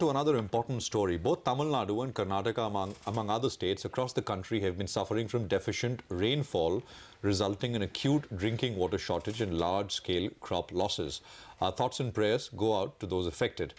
To another important story, both Tamil Nadu and Karnataka, among other states across the country, have been suffering from deficient rainfall, resulting in acute drinking water shortage and large-scale crop losses. Our thoughts and prayers go out to those affected.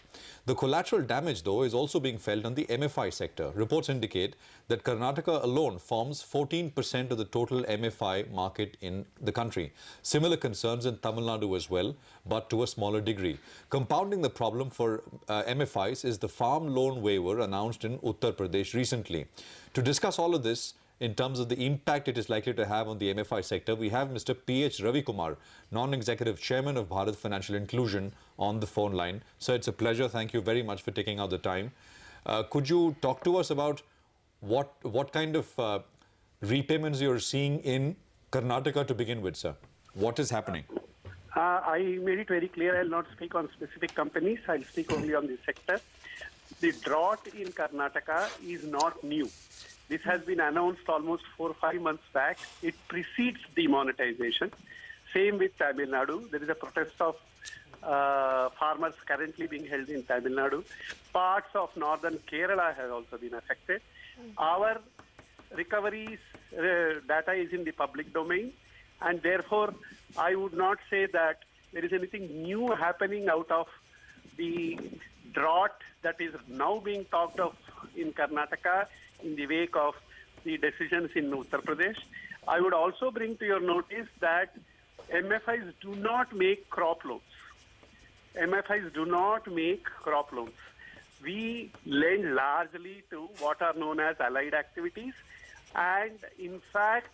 The collateral damage, though, is also being felt on the MFI sector. Reports indicate that Karnataka alone forms 14% of the total MFI market in the country. Similar concerns in Tamil Nadu as well, but to a smaller degree. Compounding the problem for MFIs is the farm loan waiver announced in Uttar Pradesh recently. To discuss all of this, in terms of the impact it is likely to have on the MFI sector, we have Mr. P.H. Ravi Kumar, Non-Executive Chairman of Bharat Financial Inclusion, on the phone line. Sir, it's a pleasure. Thank you very much for taking out the time. Could you talk to us about what kind of repayments you're seeing in Karnataka to begin with, sir? What is happening? I made it very clear I'll not speak on specific companies. I'll speak only on the sector. The drought in Karnataka is not new. This has been announced almost 4 or 5 months back. It precedes demonetization. Same with Tamil Nadu. There is a protest of farmers currently being held in Tamil Nadu. Parts of northern Kerala have also been affected. Our recovery data is in the public domain, and therefore I would not say that there is anything new happening out of the drought that is now being talked of in Karnataka in the wake of the decisions in Uttar Pradesh. I would also bring to your notice that MFIs do not make crop loans. MFIs do not make crop loans. We lend largely to what are known as allied activities, and in fact,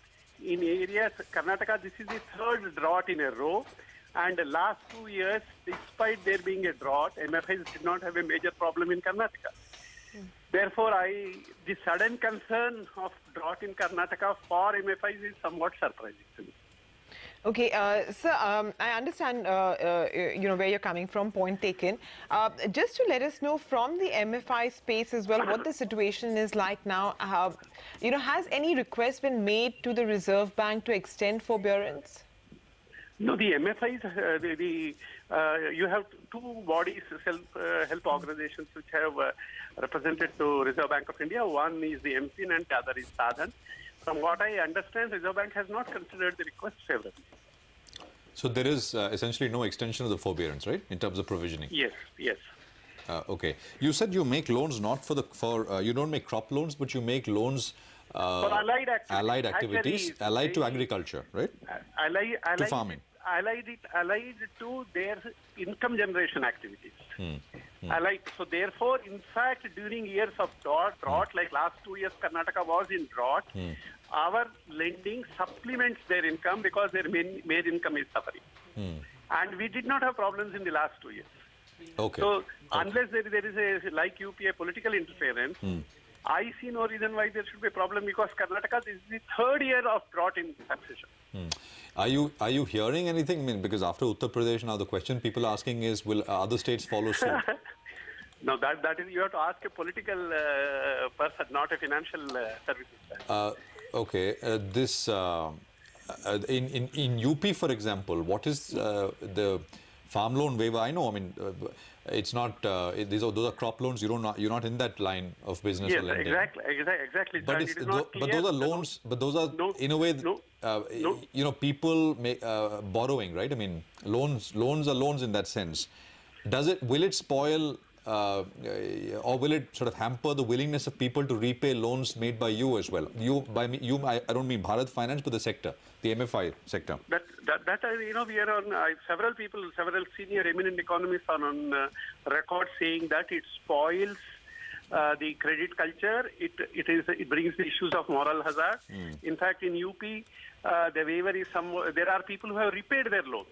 in areas, Karnataka, this is the third drought in a row. And the last 2 years, despite there being a drought, MFIs did not have a major problem in Karnataka. Therefore, the sudden concern of drought in Karnataka for MFIs is somewhat surprising to me. Okay, sir, I understand, where you're coming from, point taken. Just to let us know from the MFI space as well, what the situation is like now. Has any request been made to the Reserve Bank to extend forbearance? No, the MFIs, you have two bodies, self-help organizations, which have represented to Reserve Bank of India. One is the MFIN and the other is Sadhan. From what I understand, Reserve Bank has not considered the request favorably. So there is essentially no extension of the forbearance, right, in terms of provisioning? Yes, yes. Okay. You said you make loans not you don't make crop loans, but you make loans for allied activities, allied to agriculture, right? Allied to farming. Allied to their income generation activities. Allied. So therefore, in fact, during years of drought, like last 2 years, Karnataka was in drought, our lending supplements their income because their main income is suffering. And we did not have problems in the last 2 years. Okay. So unless there is a, like UPA, political interference, I see no reason why there should be a problem, because Karnataka, this is the third year of drought in succession. Are you hearing anything? I mean, because after Uttar Pradesh, now the question people are asking is, will other states follow suit? No, that is, you have to ask a political person, not a financial services. Okay, in UP, for example, what is the farm loan waiver? I know, I mean, it's not, those are crop loans. You're not in that line of business. Yes, or lending. exactly. But, but those are loans, but those are, in a way, people borrowing, right? I mean, loans are loans in that sense. Will it spoil or will it sort of hamper the willingness of people to repay loans made by you as well? I don't mean Bharat Finance, but the sector, the MFI sector. We are on, several senior eminent economists are on record saying that it spoils the credit culture. It brings the issues of moral hazard. In fact, in UP, the waiver is there are people who have repaid their loans.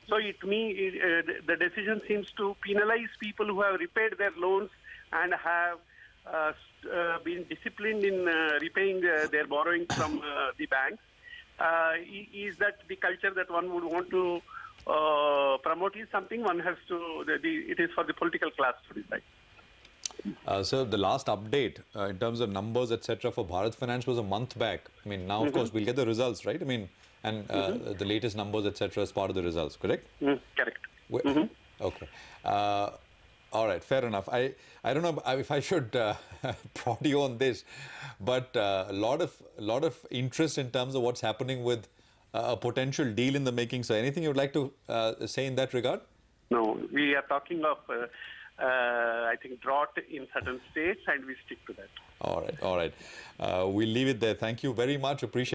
So the decision seems to penalize people who have repaid their loans and have been disciplined in repaying their borrowings from the banks. Is that the culture that one would want to promote? Is something one has to, it is for the political class to decide. So the last update in terms of numbers, etc., for Bharat Finance was a month back. I mean, now, of course, we'll get the results, right? I mean, and the latest numbers, etc., as part of the results, correct? Correct. Okay. All right, fair enough. I don't know if I should prod you on this, but a lot of interest in terms of what's happening with a potential deal in the making. So anything you'd like to say in that regard? No, we are talking of, I think, drought in certain states, and we stick to that. All right. We'll leave it there. Thank you very much. Appreciate